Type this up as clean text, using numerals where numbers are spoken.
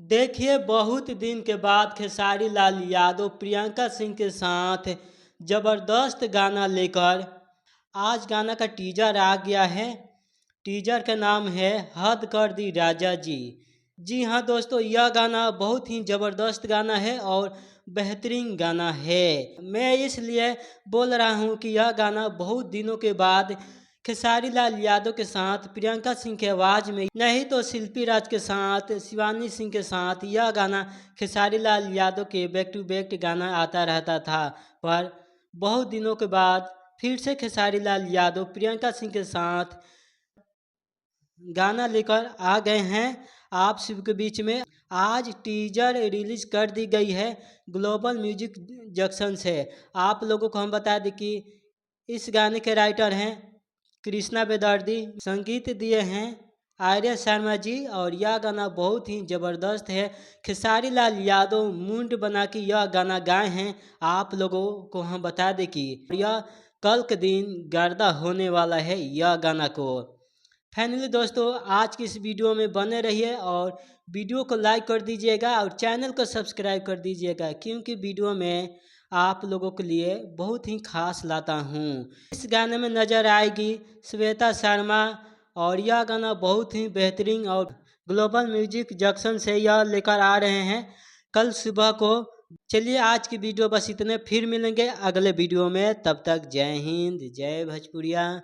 देखिए, बहुत दिन के बाद खेसारी लाल यादव प्रियंका सिंह के साथ ज़बरदस्त गाना लेकर आज गाना का टीजर आ गया है। टीजर का नाम है हद कर दी राजा जी। जी हाँ दोस्तों, यह गाना बहुत ही ज़बरदस्त गाना है और बेहतरीन गाना है। मैं इसलिए बोल रहा हूँ कि यह गाना बहुत दिनों के बाद खेसारी लाल यादव के साथ प्रियंका सिंह की आवाज़ में, नहीं तो शिल्पी राज के साथ, शिवानी सिंह के साथ यह गाना खेसारी लाल यादव के बैक टू बैक गाना आता रहता था। पर बहुत दिनों के बाद फिर से खेसारी लाल यादव प्रियंका सिंह के साथ गाना लेकर आ गए हैं आप सबके बीच में। आज टीजर रिलीज कर दी गई है ग्लोबल म्यूजिक जंक्शन से। आप लोगों को हम बता दें कि इस गाने के राइटर हैं कृष्णा बेदर्दी, संगीत दिए हैं आर्या शर्मा जी और यह गाना बहुत ही ज़बरदस्त है। खेसारी लाल यादव मुंड बना के यह गाना गाए हैं। आप लोगों को हम बता दें कि यह कल के दिन गर्दा होने वाला है यह गाना को। फाइनली दोस्तों, आज की इस वीडियो में बने रहिए और वीडियो को लाइक कर दीजिएगा और चैनल को सब्सक्राइब कर दीजिएगा, क्योंकि वीडियो में आप लोगों के लिए बहुत ही खास लाता हूँ। इस गाने में नज़र आएगी श्वेता शर्मा और यह गाना बहुत ही बेहतरीन और ग्लोबल म्यूजिक जंक्शन से यह लेकर आ रहे हैं कल सुबह को। चलिए, आज की वीडियो बस इतने, फिर मिलेंगे अगले वीडियो में। तब तक जय हिंद, जय भोजपुरिया।